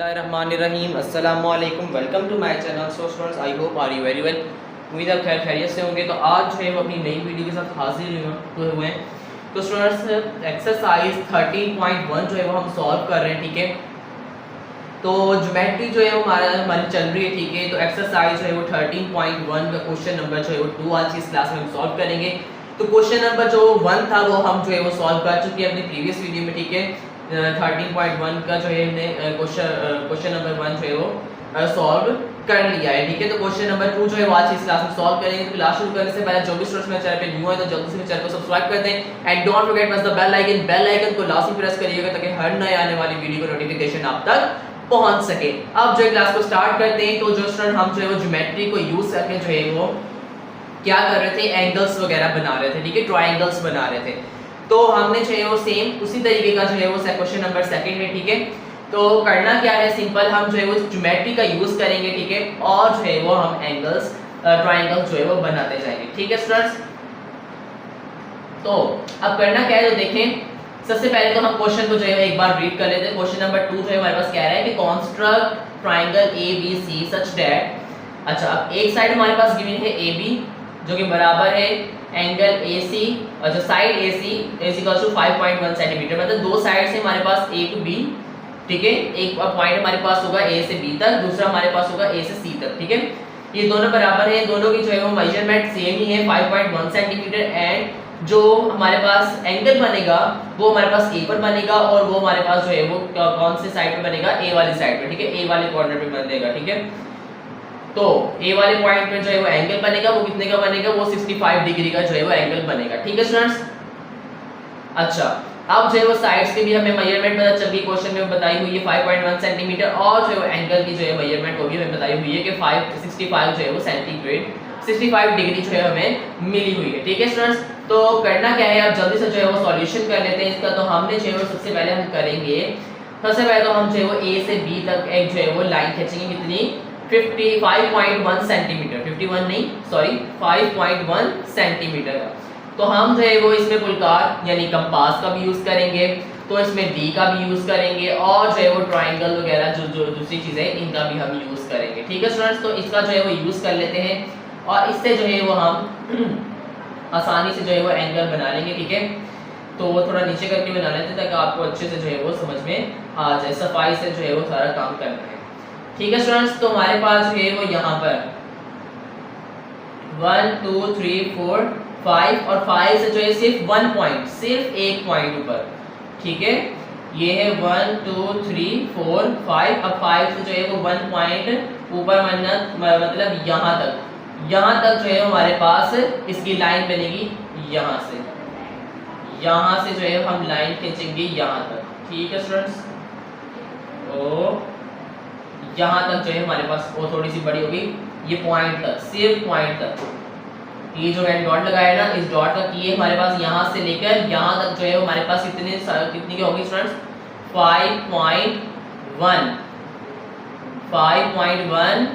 बिस्मिल्लाहिर्रहमानिर्रहीम अस्सलामुअलैकुम welcome to my channel. So students, I hope are you very well. उम्मीद है खैर खैरियत से होंगे। तो आज जो है वो अपनी नई वीडियो के साथ हाजिर हुए हैं। तो स्टूडेंट्स, एक्सरसाइज 13.1 जो है वो हम सॉल्व कर रहे हैं। ठीक है, तो ज्योमेट्री जो है वो हमारी चल रही है। ठीक है, तो एक्सरसाइज जो है वो 13.1 का क्वेश्चन नंबर जो है वो 2 आज की इस क्लास में हम सॉल्व करेंगे। तो क्वेश्चन नंबर जो 1 था वो हम जो है वो सॉल्व कर चुके हैं अपनी प्रीवियस वीडियो में। ठीक है, 13.1 का जो है हमने क्वेश्चन नंबर 1 जो है वो सॉल्व कर लिया है। ठीक है, तो क्वेश्चन नंबर 2 जो है वो आज इस क्लास में सॉल्व करेंगे। तो क्लास शुरू करने से पहले जो भी स्टूडेंट्स मेरे चैनल पे न्यू है तो जल्दी से मेरे चैनल को सब्सक्राइब कर दें and don't forget press the bell icon को लाजमी प्रेस करिएगा ताकि हर नए आने वाली वीडियो का नोटिफिकेशन आप तक पहुंच सके। अब जो क्लास को स्टार्ट करते हैं। तो जो स्टूडेंट हम जो है वो ज्योमेट्री को यूज करके जो है वो क्या कर रहे थे, एंगल्स वगैरह बना रहे थे। ठीक है, ट्रायंगल्स बना रहे थे। तो हमने जो है वो सेम उसी तरीके का जो है वो क्वेश्चन नंबर 2 है। ठीक है, तो करना क्या है, सिंपल हम जो है वो ज्योमेट्री का यूज करेंगे। ठीक है, और जो है वो हम एंगल्स ट्रायंगल्स जो है वो बनाते जाएंगे। ठीक है स्टूडेंट्स, तो अब करना क्या है, तो देखें सबसे पहले तो हम क्वेश्चन को जो है एक बार रीड कर लेते हैं। क्वेश्चन नंबर 2 जो है हमारे पास कह रहा है कि construct triangle ABC such that. अच्छा, अब एक साइड हमारे पास गिवन है AB जो कि बराबर है एंगल AC और जो side AC is equal to 5.1 centimetre. मतलब दो साइड से हमारे पास A to B। ठीक है, एक पॉइंट हमारे पास होगा A से B तक, दूसरा हमारे पास होगा A से C तक। ठीक है, ये दोनों बराबर है, दोनों की जो है वो मेजरमेंट सेम ही है 5.1 सेंटीमीटर। एंड जो हमारे पास एंगल बनेगा वो हमारे पास A पर बनेगा और वो हमारे पास जो है वो कौन से साइड पे बनेगा, A वाली साइड पे। ठीक है, A वाले कॉर्नर पे बनेगा। ठीक है, तो A वाले पॉइंट पे जो है वो एंगल बनेगा, वो कितने का बनेगा, वो 65 डिग्री का जो है वो एंगल बनेगा। ठीक है स्टूडेंट्स, अच्छा अब जो है वो साइड्स के भी हमें मेजरमेंट पता चल गई, क्वेश्चन में बताई हुई है 5.1 सेंटीमीटर। और जो है वो एंगल की जो है मेजरमेंट वो भी हमें बताई हुई है कि 65 जो है वो सेंटीग्रेड 65 डिग्री जो है हमें मिली हुई है। ठीक है स्टूडेंट्स, तो करना क्या है, अब जल्दी से जो है वो सॉल्यूशन कर लेते हैं इसका। तो हमने जो है वो सबसे पहले हम करेंगे, सबसे पहले तो हम जो है वो A से B तक एक जो है वो लाइन खींचेंगे। कितनी, 55.1 सेंटीमीटर, 51 नहीं सॉरी 5.1 सेंटीमीटर का। तो हम जो है वो इसमें पुलकार यानी कंपास का भी यूज करेंगे, तो इसमें D का भी यूज करेंगे और जो है वो ट्रायंगल वगैरह जो दूसरी चीजें इनका भी हम यूज करेंगे। ठीक है स्टूडेंट्स, तो इसका जो है वो यूज कर लेते हैं और इससे जो है वो हम आसानी से जो है वो एंगल बना लेंगे। ठीक है, तो वो थोड़ा नीचे करके बना लेते हैं ताकि आपको अच्छे से जो है वो समझ में आ जाए, सफाई से जो है वो सारा काम करना है। ठीक है स्टूडेंट्स, तो हमारे पास जो है वो यहाँ पर 1 2 3 4 5 और 5 से जो है सिर्फ 1 पॉइंट, सिर्फ एक पॉइंट ऊपर। ठीक है, ये है 1 2 3 4 5। अब 5 से जो है वो 1 पॉइंट ऊपर मतलब यहाँ तक जो है हमारे पास इसकी लाइन बनेगी। यहाँ से जो है हम लाइन खींचेंगे यहाँ तक। ठीक है स्टूडेंट्स, तो यहाँ तक जो है हमारे पास वो थोड़ी सी बड़ी होगी, ये पॉइंट तक, सिर्फ पॉइंट तक। ये जो है डॉट लगाया ना, इस डॉट तक ये हमारे पास यहाँ से लेकर यहाँ तक जो है हमारे पास कितनी की होगी स्टूडेंट्स, 5.1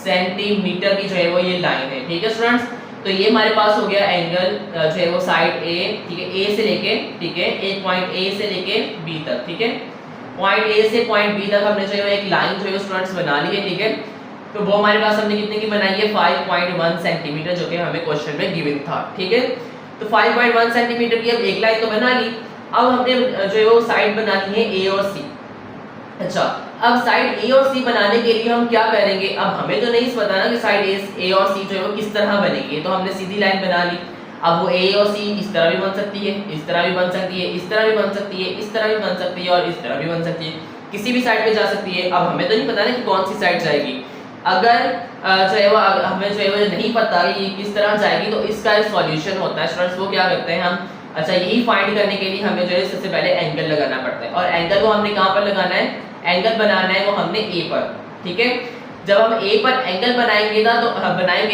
सेंटीमीटर की जो है वो ये लाइन है। ठीक है स्टूडेंट्स, तो ये हमारे पास हो गया एंगल जो है वो साइड A। ठीक है, A से लेके, ठीक है, एक पॉइंट A से लेके B तक। ठीक है, पॉइंट A से पॉइंट B तक हमने जो है एक लाइन जो है स्टूडेंट्स बना ली है। ठीक है, तो वो हमारे पास हमने कितने की बनाई है, 5.1 सेंटीमीटर, जो कि हमें क्वेश्चन में गिवन था। ठीक है, तो 5.1 सेंटीमीटर की अब एक लाइन तो बना ली। अब हमने जो है वो साइड बनानी है A और C। अच्छा, अब साइड A और C बनाने के लिए हम क्या करेंगे, अब हमें तो नहीं पता ना कि साइड A और C जो है वो किस तरह बनेगी। तो हमने सीधी लाइन बना ली। अब वो A और C इस तरह भी बन सकती है, इस तरह भी बन सकती है, इस तरह भी बन सकती है, इस तरह भी बन सकती है और इस तरह भी बन सकती है, किसी भी साइड पे जा सकती है। अब हमें तो नहीं पता ना कि कौन सी साइड जाएगी। अगर जो है वो हमें जो है वो नहीं पता कि किस तरह जाएगी, तो इसका एक सॉल्यूशन होता है स्टूडेंट्स, वो क्या करते हैं हम, अच्छा यही फाइंड करने के लिए हमें जो है सबसे पहले एंगल लगाना पड़ता है। और एंगल को हमने कहाँ पर लगाना है, एंगल बनाना है वो हमने A पर। ठीक है, जब हम A पर एंगल बनाएंगे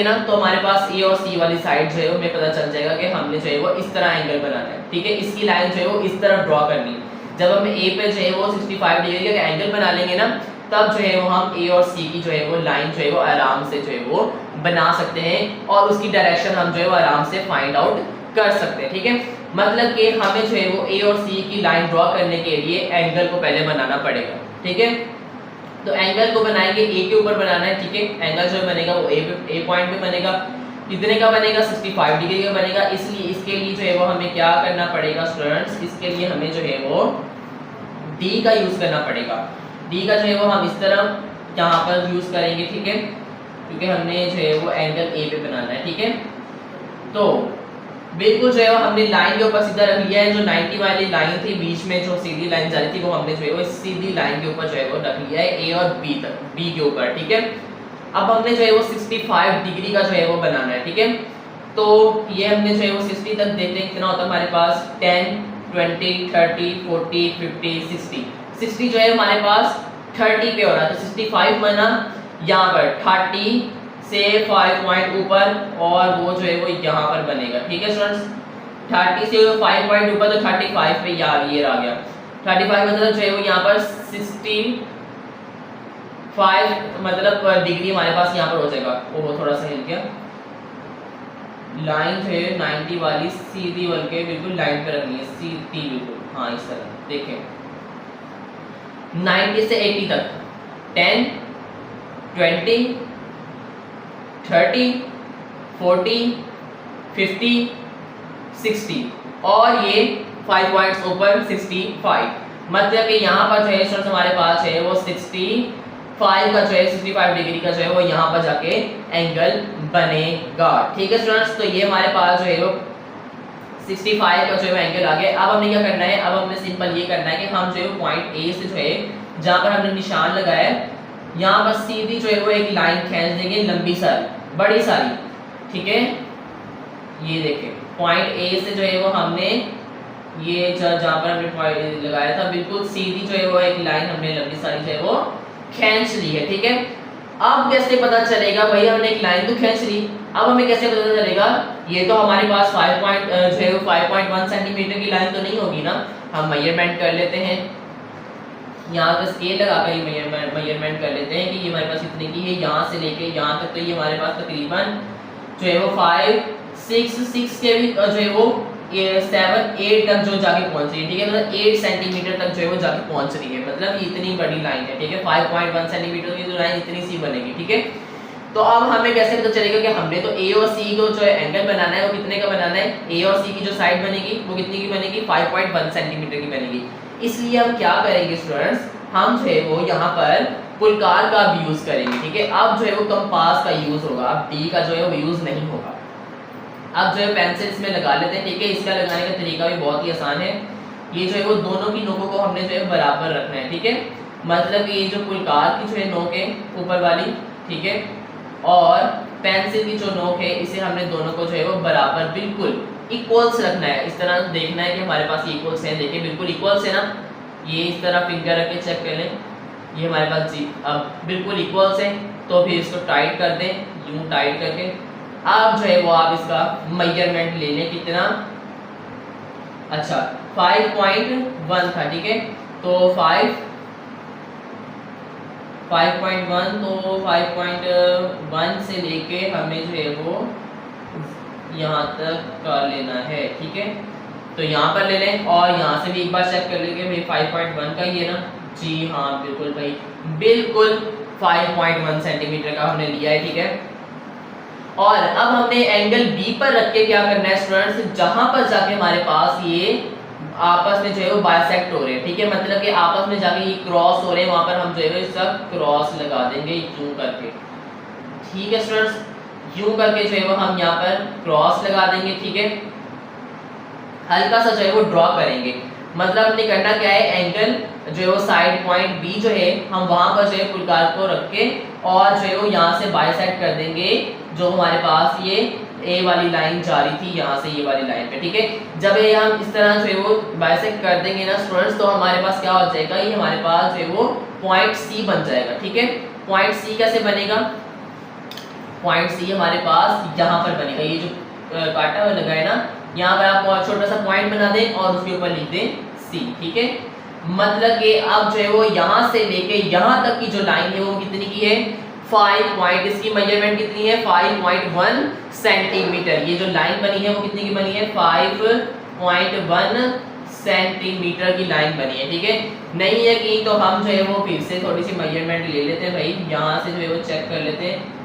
ना तो हमारे पास A और C वाली साइड जो है हमें पता चल जाएगा कि हमने जो है वो इस तरह एंगल बनाना है। ठीक है, इसकी लाइन जो है वो इस तरह ड्रॉ करनी है। जब हम A पे जो है वो 65 डिग्री का एंगल बना लेंगे ना, तब जो है वो हम A और C की जो है वो लाइन जो है वो आराम से जो है वो बना सकते हैं और उसकी डायरेक्शन हम जो है वो आराम से फाइंड आउट कर सकते हैं। ठीक है, मतलब कि हमें जो है वो A और C की लाइन ड्रॉ करने के लिए एंगल को पहले बनाना पड़ेगा। ठीक है, तो एंगल को बनाएंगे ए के ऊपर बनाना है, ठीक है। एंगल जो बनेगा वो ए पॉइंट पे बनेगा, कितने का बनेगा 65 डिग्री का बनेगा। इसलिए इसके लिए जो है वो हमें क्या करना पड़ेगा स्टूडेंट्स, इसके लिए हमें जो है वो डी का यूज करना पड़ेगा। डी का जो है वो हम इस तरह यहाँ पर यूज करेंगे, ठीक है, क्योंकि हमने जो है वो एंगल ए पे बनाना है, ठीक है। तो बिल्कुल जो है वो हमने लाइन के ऊपर सीधा रख लिया है। जो 90 वाली लाइन थी बीच में जो सीधी लाइन जा रही थी वो हमने जो है वो सीधी लाइन के ऊपर जो है वो रख लिया है ए और बी तक, बी के ऊपर, ठीक है। अब हमने जो है वो 65 डिग्री का जो है वो बनाना है, ठीक है। तो ये हमने जो है वो 60 तक देखते हैं कितना होता है हमारे पास 10 20 30 40 50 60 60 जो है हमारे पास 30 पे हो रहा है, तो 65 बना यहाँ पर 30 से 5 पॉइंट ऊपर और वो जो है वो यहाँ पर बनेगा, ठीक है स्टूडेंट्स। 30 से 5 पॉइंट ऊपर तो 35 पे ये आ गया 35 मतलब जो है वो यहाँ पर 65 मतलब डिग्री हमारे पास यहाँ पर हो जाएगा। वो थोड़ा सा हिल गया, लाइन जो है 90 वाली सीधी बन के बिल्कुल लाइन पे रखनी है, सीधी बिल्कुल, हाँ इस तरह देखें। 90 से 80 तक 10 20 30 40 50 60 और ये 5 पॉइंट्स ऊपर 65, मतलब कि यहाँ पर जो है स्टूडेंट्स हमारे पास है वो 65 का जो है 65 डिग्री का जो है वो यहाँ पर जाके एंगल बनेगा, ठीक है स्टूडेंट्स। तो ये हमारे पास जो है वो 65 का जो है एंगल आ गया। अब हमने क्या करना है, अब हमने सिंपल ये करना है कि हम जो है पॉइंट ए से जो है जहाँ पर हमने निशान लगाया है यहाँ पर सीधी जो है वो एक लाइन खींच देंगे लंबी सारी बड़ी सारी, ठीक है। ये देखें पॉइंट ए से जो है वो हमने ये जहाँ पर हमने पॉइंट लगाया था बिल्कुल सीधी जो है वो एक लाइन हमने लंबी सारी जो है वो खींच ली है, ठीक है। अब कैसे पता चलेगा भाई हमने एक लाइन तो खींच ली, अब हमें कैसे पता चलेगा, ये तो हमारे पास 5.1 सेंटीमीटर की लाइन तो नहीं होगी ना। हम मेजरमेंट कर लेते हैं, यहाँ पर स्केल लगाकर ही मेजरमेंट कर लेते हैं कि ये हमारे पास इतने की है, यहाँ से लेके यहाँ तक, तो ये हमारे पास तकरीबन जो है वो 5 6 के भी जो है वो 7 8 तक जो जाके पहुंच रही है, ठीक है। मतलब 8 सेंटीमीटर तक जो है वो जाके पहुंच रही है, मतलब इतनी बड़ी लाइन है, ठीक है। 5.1 सेंटीमीटर की जो लाइन इतनी सी बनेगी, ठीक है। तो अब हमें कैसे पता चलेगा कि हमने तो ए और सी को जो है एंगल बनाना है वो कितने का बनाना है, ए और सी की जो साइड बनेगी वो कितनी की बनेगी 5.1 सेंटीमीटर की बनेगी। इसलिए हम क्या करेंगे स्टूडेंट्स, हम जो है वो यहाँ पर पुलकार का भी यूज करेंगे, ठीक है। अब जो है वो कंपास का यूज होगा, अब डी का जो है वो यूज नहीं होगा। अब जो है पेंसिल इसमें लगा लेते हैं, ठीक है। इसका लगाने का तरीका भी बहुत ही आसान है। ये जो है वो दोनों की नोकों को हमने जो है बराबर रखना है, ठीक है। मतलब ये जो पुलकार की जो है नोक है ऊपर वाली, ठीक है, और पेंसिल की जो नोक है इसे हमने दोनों को जो है वो बराबर बिल्कुल इक्वल्स रखना है। इस तरह देखना है कि हमारे पास इक्वल्स हैं, देखिए बिल्कुल इक्वल्स है ना। ये इस तरह फिंगर रख के चेक कर लें, ये हमारे पास जी अब बिल्कुल इक्वल्स है। तो फिर इसको टाइट कर दें, यूं टाइट करके अब जो है वो आप इसका मेजरमेंट ले लें कितना, अच्छा 5.1 था, ठीक है। तो 5.1 तो 5.1 से लेके हमें जो है वो यहाँ तक का लेना है, ठीक है। तो यहाँ पर ले लें और यहाँ से भी एक बार चेक कर लेंगे भाई 5.1 का ही है ना, जी हाँ बिल्कुल भाई, बिल्कुल 5.1 सेंटीमीटर का हमने लिया है, ठीक है। और अब हमने एंगल बी पर रख के क्या करना है स्टूडेंट्स, जहां पर जाके हमारे पास ये आपस में जो है वो बाइसेक्ट हो रहे हैं, ठीक है। मतलब कि आपस में जाके ये क्रॉस हो रहे हैं, वहां पर हम जो है इसका क्रॉस लगा देंगे यूं करके, ठीक है स्टूडेंट्स। यूं करके जो है वो हम यहाँ पर क्रॉस लगा देंगे, ठीक है। हल्का सा जो है वो ड्रॉ करेंगे, मतलब हमने करना क्या है, एंगल जो है वो साइड पॉइंट बी जो है हम वहां पर जो है पुलकार को रख के और जो है वो यहाँ से बाइसेक्ट कर देंगे जो हमारे पास ये ए वाली लाइन जा रही थी यहाँ से ये वाली लाइन पे, ठीक है। जब ये हम इस तरह जो है वो बाइसेक्ट कर देंगे ना स्टूडेंट्स, तो हमारे पास क्या हो जाएगा, ये हमारे पास जो है वो पॉइंट सी बन जाएगा, ठीक है। पॉइंट सी कैसे बनेगा, पॉइंट सी हमारे पास यहाँ पर बनेगा, ये जो काटा हुआ लगा है ना, यहाँ पर आप छोटा सा पॉइंट बना दें और उसके ऊपर लिख दें सी, ठीक है। मतलब कि अब जो है वो यहाँ से लेके यहाँ तक की जो लाइन है वो कितनी की है 5 पॉइंट, इसकी मेजरमेंट कितनी है 5.1 सेंटीमीटर। ये जो लाइन बनी है वो कितनी की बनी है 5.1 सेंटीमीटर की लाइन बनी है, ठीक है। नहीं है कि तो हम जो है वो फिर से थोड़ी सी मेजरमेंट ले लेते हैं भाई, यहाँ से जो है वो चेक कर लेते हैं।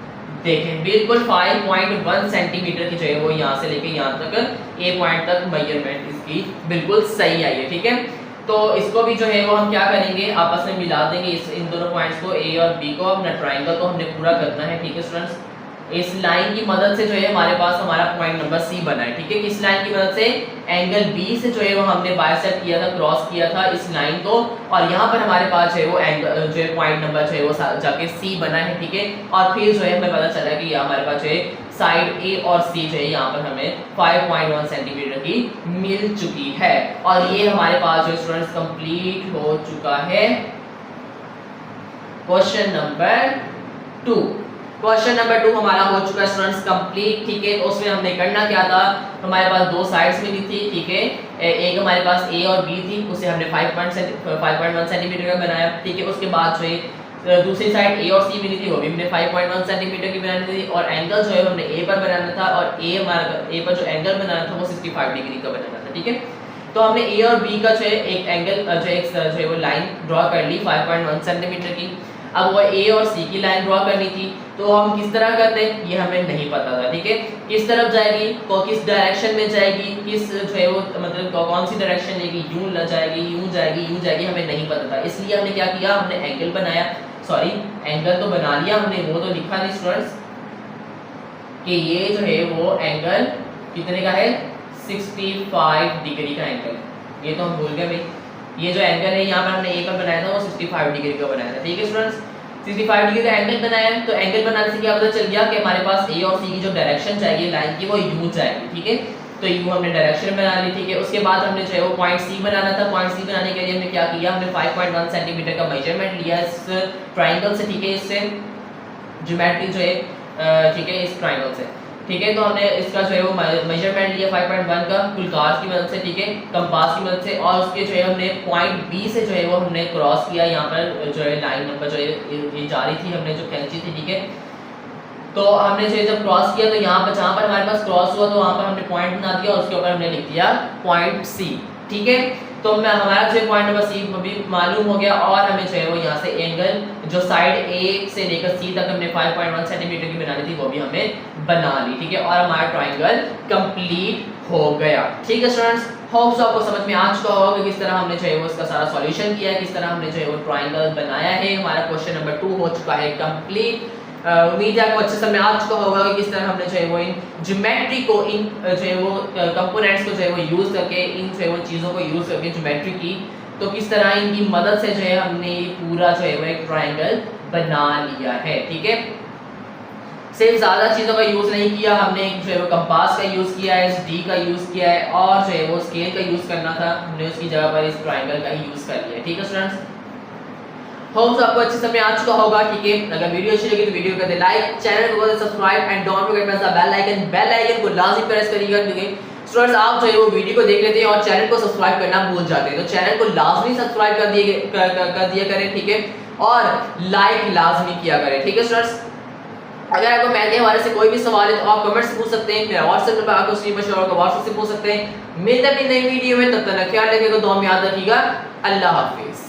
देखें बिल्कुल 5.1 सेंटीमीटर की जो है वो यहाँ से लेके यहाँ तक ए पॉइंट तक मेजरमेंट इसकी बिल्कुल सही आई है, ठीक है। तो इसको भी जो है वो हम क्या करेंगे, आपस में मिला देंगे इन दोनों पॉइंट्स को, ए और बी को। अपना ट्राइंगल को हमने पूरा करना है, ठीक है स्टूडेंट्स। इस लाइन की मदद से जो है हमारे पास हमारा पॉइंट नंबर सी बना है, ठीक है। किस लाइन की मदद से, एंगल बी से जो है वो हमने बाइसेक्ट किया था, क्रॉस किया था इस लाइन को, और यहाँ पर हमारे पास जो है वो एंगल जो है पॉइंट नंबर जो है वो जाके सी बना है, ठीक है। और फिर जो है हमें पता चला कि हमारे पास जो है साइड ए और सी जो है यहाँ पर हमें 5.1 सेंटीमीटर की मिल चुकी है। और ये हमारे पास जो स्टूडेंट्स कंप्लीट हो चुका है क्वेश्चन नंबर 2। क्वेश्चन नंबर 2 हमारा हो चुका है स्टूडेंट्स कंप्लीट, ठीक है। तो उसमें हमने करना क्या था, हमारे पास दो साइड्स मिली थी, ठीक है। एक हमारे पास ए और बी थी, उसे हमने 5.1 सेंटीमीटर का बनाया, ठीक है। उसके बाद जो है दूसरी साइड ए और सी मिली थी, वो भी हमने 5.1 सेंटीमीटर की बनानी थी, और एंगल जो है हमने ए पर बनाना था, और ए पर जो एंगल बनाना था वो 65 डिग्री का बनाना था, ठीक है। तो हमने ए और बी का जो है एक एंगल जो है वो लाइन ड्रॉ कर ली 5.1 सेंटीमीटर की। अब वो ए और सी की लाइन ड्रॉ करनी थी, तो हम किस तरह करते हैं ये हमें नहीं पता था, ठीक है। किस तरफ जाएगी, किस डायरेक्शन में जाएगी, किस जो है वो मतलब कौन सी डायरेक्शन लेगी, यूं ल जाएगी, यूं जाएगी, यूं जाएगी, हमें नहीं पता था। इसलिए हमने क्या किया, हमने एंगल बनाया, सॉरी एंगल तो बना लिया हमने, वो तो लिखा नहीं स्टूडेंट्स कि ये जो है वो एंगल कितने का है, 65 डिग्री का एंगल, ये तो हम भूल गए भाई। ये जो एंगल है यहाँ पर हमने ए पर बनाया था वो 65 डिग्री का बनाया था, ठीक है स्टूडेंट्स। 65 डिग्री का एंगल बनाया, तो एंगल बनाने से क्या पता चल गया कि हमारे पास ए और सी की जो डायरेक्शन चाहिए लाइन की वो यूं जाएगी, ठीक है। तो यूं हमने डायरेक्शन बना ली, ठीक है। उसके बाद हमने जो है वो पॉइंट सी बनाना था। पॉइंट सी बनाने के लिए हमने क्या किया, हमने 5.1 सेंटीमीटर का मेजरमेंट लिया इस ट्राइंगल से, ठीक है, इससे ज्योमेट्री जो है, ठीक है, इस ट्राइंगल से, ठीक है। तो हमने इसका जो है वो मेजरमेंट लिया 5.1 का कुलकास की मदद से, ठीक है, कंपास की मदद से, और उसके जो है हमने पॉइंट बी से जो है वो हमने क्रॉस किया, यहाँ पर जो है लाइन नंबर जो है ये जा रही थी, हमने जो कैंची थी, ठीक है। तो हमने जो है जब क्रॉस किया तो यहाँ पर जहाँ पर हमारे पास क्रॉस हुआ तो वहाँ पर हमने पॉइंट बना दिया, और उसके ऊपर हमने लिख दिया पॉइंट सी, ठीक है। तो हमारा जो है पॉइंट नंबर सी भी मालूम हो गया, और हमें जो है वो यहाँ से एंगल जो साइड ए से लेकर सी तक हमने 5.1 सेंटीमीटर की बनानी थी वो भी हमें बना ली, ठीक है। और हमारा ट्राइंगल कंप्लीट हो गया, ठीक है स्टूडेंट्स। होप्स आपको समझ में आ चुका होगा कि किस तरह हमने जो है वो इसका सारा सॉल्यूशन किया है, किस तरह हमने जो है वो ट्राइंगल बनाया है। हमारा क्वेश्चन नंबर 2 हो चुका है कंप्लीट। उम्मीद है आपको अच्छे समझ में आ चुका होगा कि किस तरह हमने जो है वो इन ज्योमेट्री को, इन जो है वो कंपोनेंट्स को जो है वो यूज करके, इन जो है वो चीज़ों को यूज करके ज्योमेट्री की, तो किस तरह इनकी मदद से जो है हमने पूरा जो है वो एक ट्राइंगल बना लिया है, ठीक है। सिर्फ ज़्यादा चीज़ों का यूज़ नहीं किया हमने, जो है वो कंपास का यूज़ किया है, डी का यूज़ किया है, और जो है वो स्केल का यूज़ करना था, हमने उसकी जगह पर इस ट्राइंगल का ही यूज़ कर लिया, ठीक है स्टूडेंट्स। होप्स आपको अच्छे समझ में आ चुका होगा, ठीक है। अगर वीडियो अच्छी लगी तो वीडियो कर दे लाइक, चैनल को subscribe, and don't forget press the bell icon को लाजमी प्रेस करिएगा, क्योंकि स्टूडेंट्स आप जो है वो वीडियो को देख लेते हैं और चैनल को सब्सक्राइब करना भूल जाते हैं, तो चैनल को लाजमी सब्सक्राइब कर दिया करें, ठीक है, और लाइक लाजमी किया करें, ठीक है स्टूडेंट्स। अगर आपको मैथ के हवाले से कोई भी सवाल है तो आप कमेंट से पूछ सकते हैं, मेरा व्हाट्सएप नंबर आपको स्क्रीन पर शो होगा, व्हाट्सएप से पूछ सकते हैं। मिलते हैं अपनी नई वीडियो में, तब तक ख्याल रखिएगा, दुआ में याद रखिएगा। अल्लाह हाफिज।